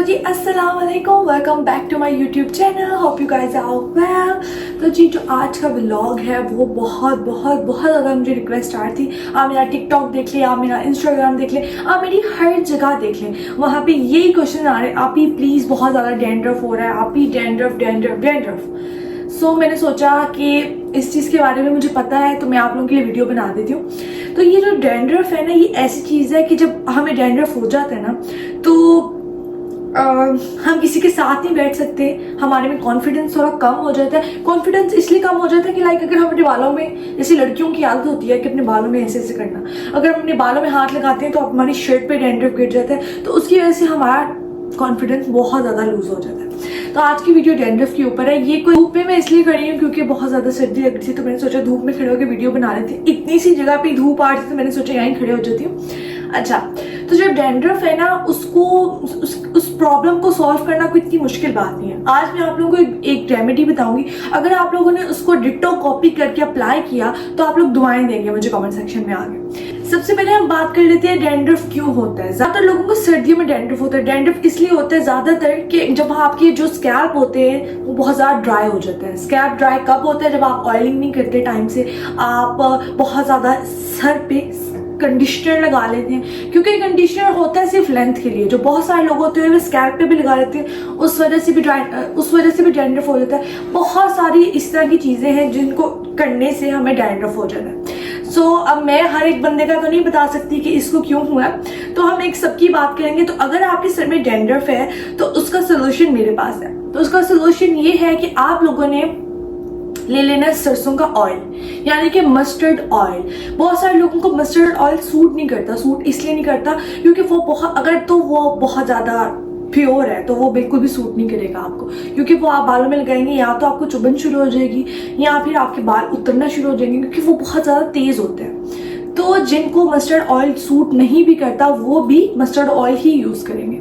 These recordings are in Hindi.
जी अस्सलाम वालेकुम, welcome back to my YouTube channel. Hope you guys are well. तो जी जो आज का व्लॉग है वो बहुत ज़्यादा मुझे रिक्वेस्ट आ रही थी, आप मेरा टिकटॉक देख लें, आप मेरा इंस्टाग्राम देख लें, आप मेरी हर जगह देख लें, वहाँ पे यही क्वेश्चन आ रहे हैं, आप ही प्लीज़ बहुत ज़्यादा डैंड्रफ हो रहा है, आप ही डैंड्रफ। सो मैंने सोचा कि इस चीज़ के बारे में मुझे पता है तो मैं आप लोगों के लिए वीडियो बना देती हूँ। तो ये जो डैंड्रफ है ना, ये ऐसी चीज़ है कि जब हमें डैंड्रफ हो जाता है ना तो हम किसी के साथ नहीं बैठ सकते, हमारे में कॉन्फिडेंस थोड़ा कम हो जाता है। कॉन्फिडेंस इसलिए कम हो जाता है कि लाइक अगर हम अपने बालों में, जैसे लड़कियों की आदत होती है कि अपने बालों में ऐसे ऐसे करना, अगर हम अपने बालों में हाथ लगाते हैं तो हमारी शर्ट पे डैंड्रफ गिर जाता है, तो उसकी वजह से हमारा कॉन्फिडेंस बहुत ज़्यादा लूज हो जाता है। तो आज की वीडियो डैंड्रफ के ऊपर है। ये कोई धूप में मैं इसलिए खड़ी हूँ क्योंकि बहुत ज़्यादा सर्दी लग रही थी, तो मैंने सोचा धूप में खड़े होकर वीडियो बना रही थी। इतनी सी जगह पे धूप आ रही थी तो मैंने सोचा यहीं खड़े हो जाती हूँ। अच्छा, तो जो डैंड्रफ है ना उसको उस प्रॉब्लम को सॉल्व करना कोई इतनी मुश्किल बात नहीं है। आज मैं आप लोगों को एक रेमेडी बताऊंगी, अगर आप लोगों ने उसको डिट्टो कॉपी करके अप्लाई किया तो आप लोग दुआएं देंगे मुझे कमेंट सेक्शन में आगे। सबसे पहले हम बात कर लेते हैं डैंड्रफ क्यों होता है। ज्यादातर लोगों को सर्दियों में डैंड्रफ होता है। डैंड्रफ इसलिए होता है ज्यादातर कि जब आपके जो स्कैल्प होते हैं वो बहुत ज्यादा ड्राई हो जाते हैं। स्कैल्प ड्राई कब होता है? जब आप ऑयलिंग नहीं करते टाइम से, आप बहुत ज्यादा सर पे कंडीशनर लगा लेते हैं, क्योंकि कंडीशनर होता है सिर्फ लेंथ के लिए। जो बहुत सारे लोग होते हैं वो स्कैल्प पे भी लगा लेते हैं, उस वजह से भी डैंड्रफ हो जाता है। बहुत सारी इस तरह की चीजें हैं जिनको करने से हमें डैंड्रफ हो जाता है। अब मैं हर एक बंदे का तो नहीं बता सकती कि इसको क्यों हुआ, तो हम एक सबकी बात करेंगे। तो अगर आपके सर में डैंड्रफ है तो उसका सोल्यूशन मेरे पास है। तो उसका सोल्यूशन ये है कि आप लोगों ने ले लेना सरसों का ऑयल, यानी कि मस्टर्ड ऑयल। बहुत सारे लोगों को मस्टर्ड ऑयल सूट नहीं करता। सूट इसलिए नहीं करता क्योंकि वो बहुत ज्यादा प्योर है, तो वो बिल्कुल भी सूट नहीं करेगा आपको, क्योंकि वो आप बालों में लगाएंगे या तो आपको चुभन शुरू हो जाएगी या फिर आपके बाल उतरना शुरू हो जाएंगे, क्योंकि वो बहुत ज्यादा तेज होते हैं। तो जिनको मस्टर्ड ऑयल सूट नहीं भी करता वो भी मस्टर्ड ऑयल ही यूज करेंगे।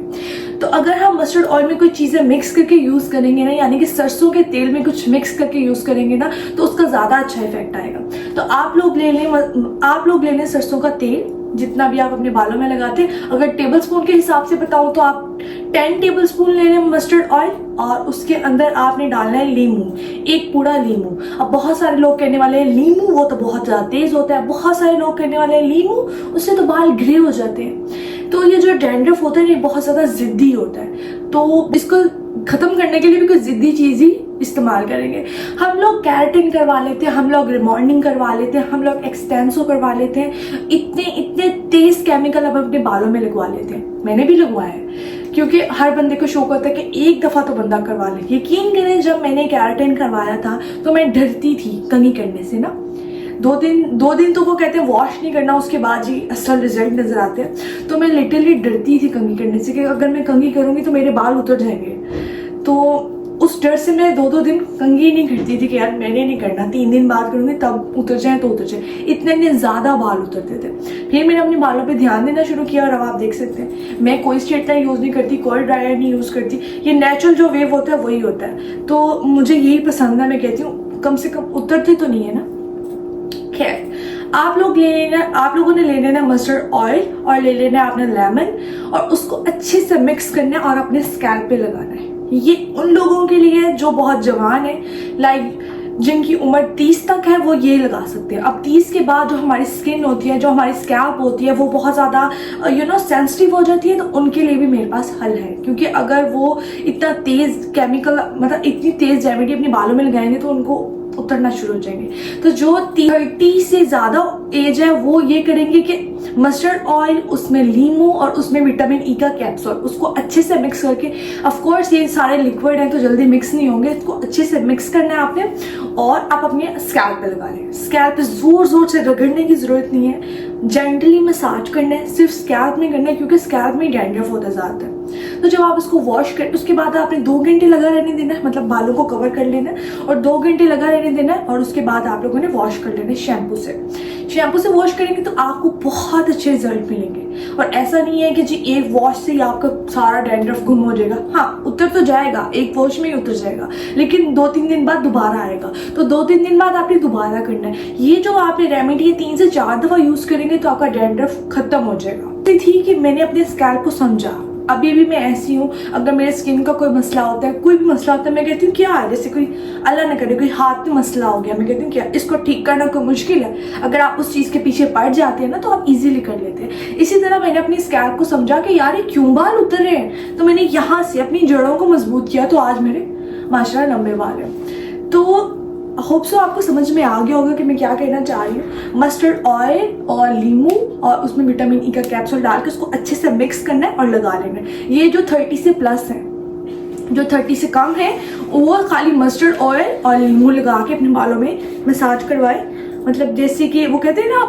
तो अगर हम मस्टर्ड ऑयल में कोई चीजें मिक्स करके यूज करेंगे ना, यानी कि सरसों के तेल में कुछ मिक्स करके यूज करेंगे ना, तो उसका ज्यादा अच्छा इफेक्ट आएगा। तो आप लोग ले लें सरसों का तेल, जितना भी आप अपने बालों में लगाते हैं। अगर टेबल स्पून के हिसाब से बताऊं तो आप 10 टेबल स्पून ले लें मस्टर्ड ऑयल, और उसके अंदर आपने डालना है लीमू, एक पूरा लीमू। अब बहुत सारे लोग कहने वाले हैं लीमू वो तो बहुत ज्यादा तेज होता है, बहुत सारे लोग कहने वाले हैं लीमू उससे तो बाल ग्रे हो जाते हैं। तो ये जो डैंड्रफ होता है ये बहुत ज्यादा जिद्दी होता है, तो इसको खत्म करने के लिए भी कोई जिद्दी चीज ही इस्तेमाल करेंगे। हम लोग कैरेटिन करवा लेते हैं, हम लोग रिमॉन्डिंग करवा लेते हैं, हम लोग एक्सटेंसो करवा लेते हैं, इतने तेज केमिकल हम अपने बालों में लगवा लेते हैं। मैंने भी लगवाया है, क्योंकि हर बंदे को शौक होता है कि एक दफा तो बंदा करवा ले। यकीन करें, जब मैंने कैरेटिन करवाया था तो मैं डरती थी कंघी करने से ना। दो दिन तो वो कहते हैं वॉश नहीं करना, उसके बाद ही असल रिजल्ट नजर आते हैं। तो मैं लिटरली डरती थी कंघी करने से कि अगर मैं कंघी करूंगी तो मेरे बाल उतर जाएंगे। तो उस डर से मैं 2 दिन कंघी नहीं करती थी कि यार मैंने नहीं करना, 3 दिन बाद करूंगी तब उतर जाए तो उतर जाए। इतने ज्यादा बाल उतरते थे। फिर मैंने अपने बालों पे ध्यान देना शुरू किया, और अब आप देख सकते हैं मैं कोई स्ट्रेटनर यूज नहीं करती, कोई ड्रायर नहीं यूज करती। ये नेचुरल जो वेव होता है वही होता है, तो मुझे यही पसंद है। मैं कहती हूँ कम से कम उतरते तो नहीं है ना। खैर, आप लोगों ने ले लेना मस्टर्ड ऑयल, और ले लेना है आपने लेमन, और उसको अच्छे से मिक्स करना है और अपने स्कैल्प पे लगाना है। ये उन लोगों के लिए जो बहुत जवान है, लाइक जिनकी उम्र 30 तक है, वो ये लगा सकते हैं। अब 30 के बाद जो हमारी स्किन होती है, जो हमारी स्कैल्प होती है, वो बहुत ज़्यादा सेंसिटिव हो जाती है, तो उनके लिए भी मेरे पास हल है। क्योंकि अगर वो इतना तेज़ केमिकल, मतलब इतनी तेज़ रेमेडी अपने बालों में लगाएंगे तो उनको उतरना शुरू हो जाएंगे। तो जो 30 से ज्यादा एज है वो ये करेंगे कि मस्टर्ड ऑयल, उसमें लीमू और उसमें विटामिन ई का कैप्सूल, उसको अच्छे से मिक्स करके, ऑफ कोर्स ये सारे लिक्विड हैं तो जल्दी मिक्स नहीं होंगे, इसको अच्छे से मिक्स करना है आपने, और आप अपने स्कैल्प पे लगा लें। स्कैल्प पे जोर से रगड़ने की जरूरत नहीं है, जेंटली मसाज करना है, सिर्फ स्कैल्प में करना है, क्योंकि स्कैल्प में डैंड्रफ होता है ज्यादातर। तो जब आप इसको वॉश कर, उसके बाद आपने 2 घंटे लगा रहने देना है, मतलब बालों को कवर कर लेना है और 2 घंटे लगा रहने देना है, और उसके बाद आप लोगों ने वॉश कर लेना है शैम्पू से वॉश करेंगे तो आपको बहुत अच्छे रिजल्ट मिलेंगे। और ऐसा नहीं है कि जी एक वॉश से ही आपका सारा डैंड्रफ गुम हो जाएगा। हाँ, उतर तो जाएगा, एक वॉश में ही उतर जाएगा, लेकिन 2-3 दिन बाद दोबारा आएगा। तो 2-3 दिन बाद आपने दोबारा करना है। ये जो आपने रेमेडी 3 से 4 दफा यूज करेंगे तो आपका डैंड्रफ खत्म हो जाएगा। थी कि मैंने अपने स्कैल्प को समझा, अभी भी मैं ऐसी हूँ। अगर मेरे स्किन का कोई मसला होता है, कोई भी मसला होता है, मैं कहती हूँ क्या है, जैसे कोई अल्लाह न करे कोई हाथ में मसला हो गया, मैं कहती हूँ क्या इसको ठीक करना कोई मुश्किल है। अगर आप उस चीज़ के पीछे पड़ जाते हैं ना तो आप इजीली कर लेते हैं। इसी तरह मैंने अपनी स्कैल्प को समझा कि यार ये क्यों बाल उतर रहे हैं, तो मैंने यहाँ से अपनी जड़ों को मजबूत किया, तो आज मेरे माशाल्लाह लंबे बाल हैं। तो होप सो आपको समझ में आ गया होगा कि मैं क्या कहना चाह रही हूँ। मस्टर्ड ऑयल और लीमू और उसमें विटामिन ई का कैप्सूल डाल के उसको अच्छे से मिक्स करना है और लगा लेना है। ये जो 30 से प्लस है, जो 30 से कम है, वो खाली मस्टर्ड ऑयल और लीमू लगा के अपने बालों में मसाज करवाए। मतलब जैसे कि वो कहते हैं ना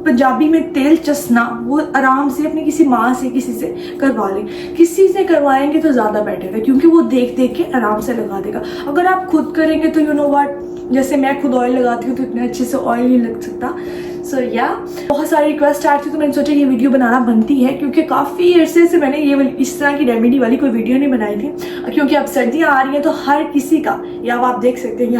पंजाबी में तेल चसना, वो आराम से अपनी किसी माँ से किसी से करवा लें। किसी से करवाएंगे तो ज़्यादा बेटर है, क्योंकि वो देख देख के आराम से लगा देगा। अगर आप खुद करेंगे तो यू नो व्हाट, जैसे मैं खुद ऑयल लगाती हूँ तो इतने अच्छे से ऑयल नहीं लग सकता। सो या बहुत सारी रिक्वेस्ट आ रही थी, तो मैंने सोचा ये वीडियो बनाना बनती है, क्योंकि काफ़ी अरसे से मैंने ये इस तरह की रेमेडी वाली कोई वीडियो नहीं बनाई थी। क्योंकि अब सर्दियाँ आ रही हैं तो हर किसी का, या आप देख सकते हैं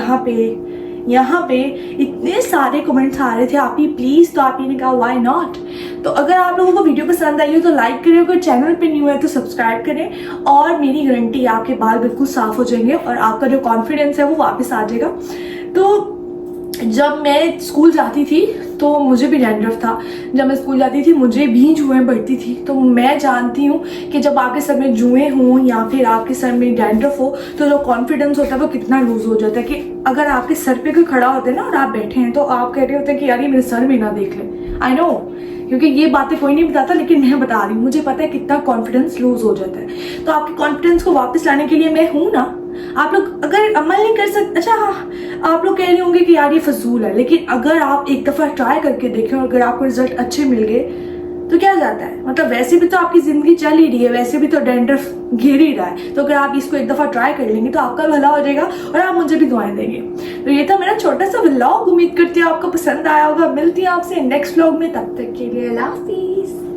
यहाँ पे इतने सारे कमेंट्स आ रहे थे आप ही प्लीज़, तो आप ही ने कहा व्हाई नॉट। तो अगर आप लोगों को वीडियो पसंद आई हो तो लाइक करें, अगर चैनल पे न्यू है तो सब्सक्राइब करें, और मेरी गारंटी है आपके बाल बिल्कुल साफ हो जाएंगे और आपका जो कॉन्फिडेंस है वो वापस आ जाएगा। तो जब मैं स्कूल जाती थी तो मुझे भी डैंड्रफ था, जब मैं स्कूल जाती थी मुझे भी जुएं बढ़ती थी। तो मैं जानती हूँ कि जब आपके सर में जुएं हों या फिर आपके सर में डैंड्रफ हो तो जो कॉन्फिडेंस होता है वो कितना लूज हो जाता है। कि अगर आपके सर पे कोई खड़ा होता है ना और आप बैठे हैं तो आप कह रहे होते हैं कि यार ये मेरे सर में ना देख ले। आई नो, क्योंकि ये बातें कोई नहीं बताता, लेकिन मैं बता रही हूँ, मुझे पता है कितना कॉन्फिडेंस लूज हो जाता है। तो आपके कॉन्फिडेंस को वापस लाने के लिए मैं हूँ ना। आप लोग अगर अमल नहीं कर सकते, अच्छा हाँ, आप लोग कह रहे होंगे कि यार ये फजूल है, लेकिन अगर आप एक दफ़ा ट्राई करके देखें और अगर आपको रिजल्ट अच्छे मिल गए तो क्या जाता है। मतलब वैसे भी तो आपकी ज़िंदगी चल ही रही है, वैसे भी तो डैंड्रफ घेर ही रहा है, तो अगर आप इसको एक दफ़ा ट्राई कर लेंगे तो आपका भला हो जाएगा और आप मुझे भी दुआएं देंगे। तो ये था मेरा छोटा सा व्लॉग, उम्मीद करती हूँ आपको पसंद आया होगा। मिलती हूँ आपसे नेक्स्ट व्लॉग में, तब तक के लिए अल्लाह हाफिज़।